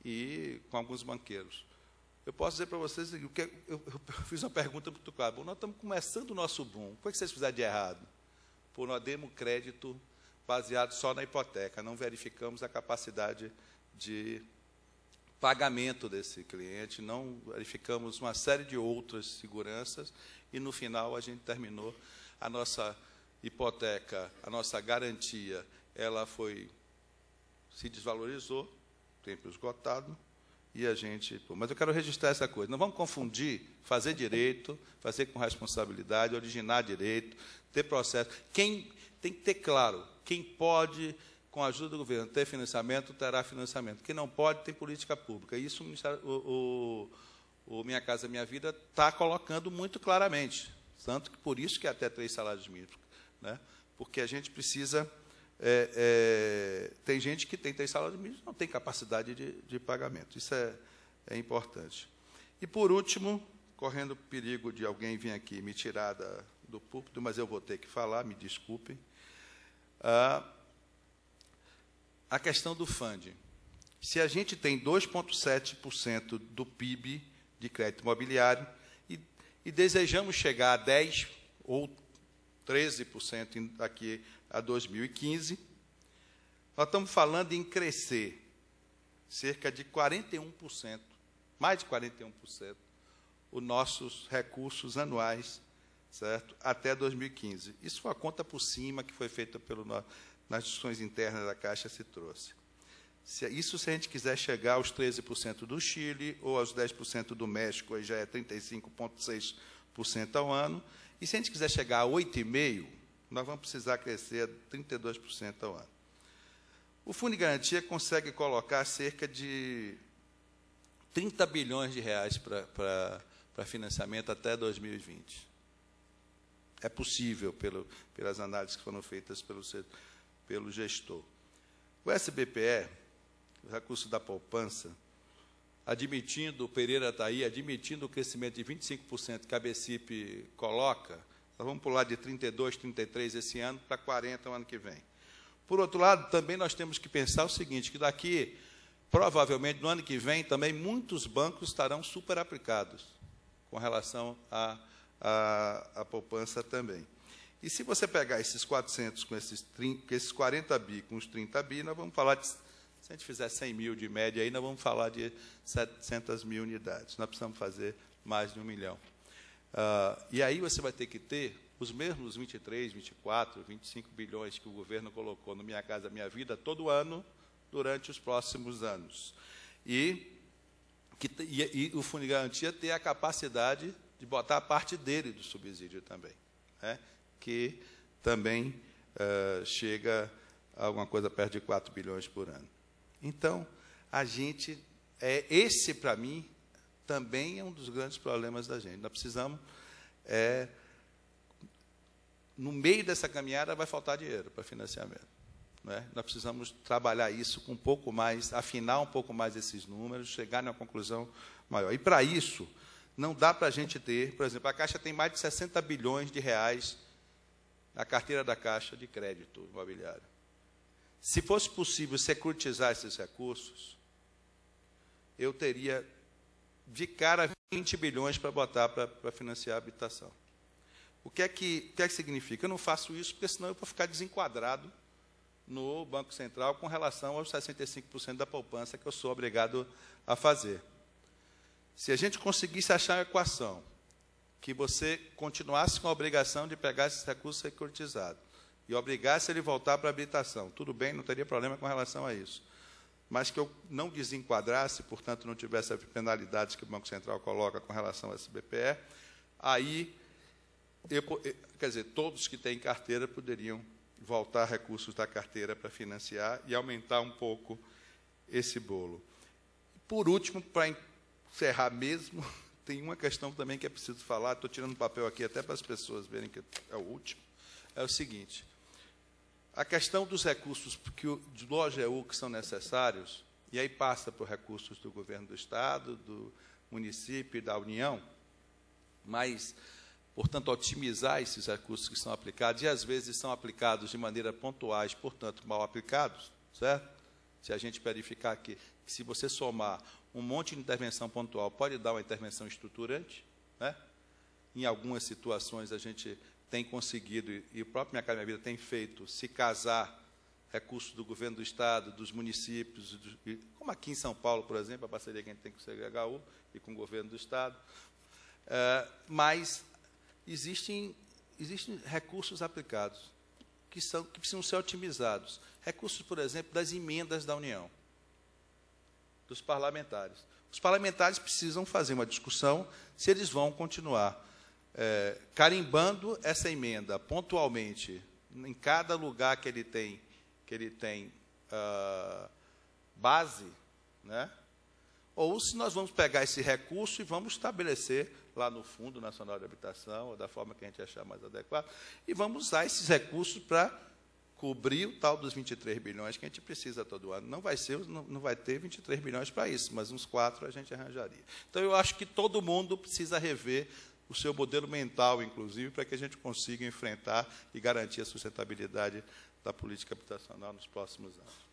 e com alguns banqueiros. Eu posso dizer para vocês que eu fiz uma pergunta muito clara. Bom, nós estamos começando o nosso boom. O que vocês fizeram de errado? Por nós demos crédito baseado só na hipoteca, não verificamos a capacidade de pagamento desse cliente, não verificamos uma série de outras seguranças, e, no final, a gente terminou a nossa hipoteca, a nossa garantia, ela se desvalorizou, tempo esgotado, e a gente... Mas eu quero registrar essa coisa. Não vamos confundir fazer direito, fazer com responsabilidade, originar direito, ter processo. Quem tem que ter claro, quem pode, com a ajuda do governo, ter financiamento, terá financiamento. Quem não pode, tem política pública. Isso o Minha Casa Minha Vida está colocando muito claramente. Tanto que, por isso, que é até 3 salários mínimos. Né? Porque a gente precisa... tem gente que tem 3 salários mínimos e não tem capacidade de pagamento. Isso é importante. E, por último, correndo o perigo de alguém vir aqui me tirar do púlpito, mas eu vou ter que falar, me desculpem, a questão do funding. Se a gente tem 2,7% do PIB de crédito imobiliário e desejamos chegar a 10% ou 13% daqui a 2015, nós estamos falando em crescer cerca de 41%, mais de 41%, os nossos recursos anuais, certo? Até 2015. Isso foi a conta por cima que foi feita nas discussões internas da Caixa, se trouxe. Se a gente quiser chegar aos 13% do Chile ou aos 10% do México, aí já é 35,6% ao ano. E se a gente quiser chegar a 8,5%, nós vamos precisar crescer a 32% ao ano. O Fundo de Garantia consegue colocar cerca de 30 bilhões de reais para financiamento até 2020. É possível, pelas análises que foram feitas pelo gestor. O SBPE, o recurso da poupança, admitindo, o Pereira está aí, admitindo o crescimento de 25% que a BCIP coloca, nós vamos pular de 32, 33 esse ano para 40 o ano que vem. Por outro lado, também nós temos que pensar o seguinte, que daqui, provavelmente, no ano que vem, também muitos bancos estarão superaplicados com relação à poupança também. E se você pegar esses 400 com esses 40 bi com os 30 bi, nós vamos falar de... Se a gente fizer 100 mil de média, aí nós vamos falar de 700 mil unidades. Nós precisamos fazer mais de 1 milhão. E aí você vai ter que ter os mesmos 23, 24, 25 bilhões que o governo colocou no Minha Casa Minha Vida todo ano, durante os próximos anos. E o Fundo de Garantia ter a capacidade de botar a parte dele do subsídio também, né? Que também chega a alguma coisa perto de 4 bilhões por ano. Então, esse, para mim, também é um dos grandes problemas da gente. Nós precisamos, no meio dessa caminhada, vai faltar dinheiro para financiamento. Né? Nós precisamos trabalhar isso com um pouco mais, afinar um pouco mais esses números, chegar numa conclusão maior. E, para isso, não dá para a gente ter, por exemplo, a Caixa tem mais de 60 bilhões de reais na carteira da Caixa de crédito imobiliário. Se fosse possível securitizar esses recursos, eu teria, de cara, 20 bilhões para botar para financiar a habitação. O que é que significa? Eu não faço isso porque, senão, eu vou ficar desenquadrado no Banco Central com relação aos 65% da poupança que eu sou obrigado a fazer. Se a gente conseguisse achar uma equação que você continuasse com a obrigação de pegar esses recursos securitizados e obrigasse ele a voltar para a habitação, tudo bem, não teria problema com relação a isso. Mas que eu não desenquadrasse, portanto, não tivesse as penalidades que o Banco Central coloca com relação ao SBPE, aí, quer dizer, todos que têm carteira poderiam voltar recursos da carteira para financiar e aumentar um pouco esse bolo. Por último, para encerrar mesmo, tem uma questão também que é preciso falar, estou tirando papel aqui até para as pessoas verem que é o último, é o seguinte: a questão dos recursos do OGU que são necessários, e aí passa por recursos do governo do Estado, do município e da União, mas, portanto, otimizar esses recursos que são aplicados, e às vezes são aplicados de maneira pontuais, portanto, mal aplicados, certo? Se a gente verificar que, se você somar um monte de intervenção pontual, pode dar uma intervenção estruturante, né? Em algumas situações a gente tem conseguido, e o próprio Minha Casa Minha Vida tem feito, se casar recursos do governo do Estado, dos municípios, como aqui em São Paulo, por exemplo, a parceria que a gente tem com o CHU e com o governo do Estado. Mas existem recursos aplicados que precisam ser otimizados. Recursos, por exemplo, das emendas da União, dos parlamentares. Os parlamentares precisam fazer uma discussão se eles vão continuar carimbando essa emenda pontualmente em cada lugar que ele tem base, né? Ou se nós vamos pegar esse recurso e vamos estabelecer lá no Fundo Nacional de Habitação, ou da forma que a gente achar mais adequada, e vamos usar esses recursos para cobrir o tal dos 23 bilhões que a gente precisa todo ano. Não vai ter 23 bilhões para isso, mas uns 4 a gente arranjaria. Então, eu acho que todo mundo precisa rever o seu modelo mental, inclusive, para que a gente consiga enfrentar e garantir a sustentabilidade da política habitacional nos próximos anos.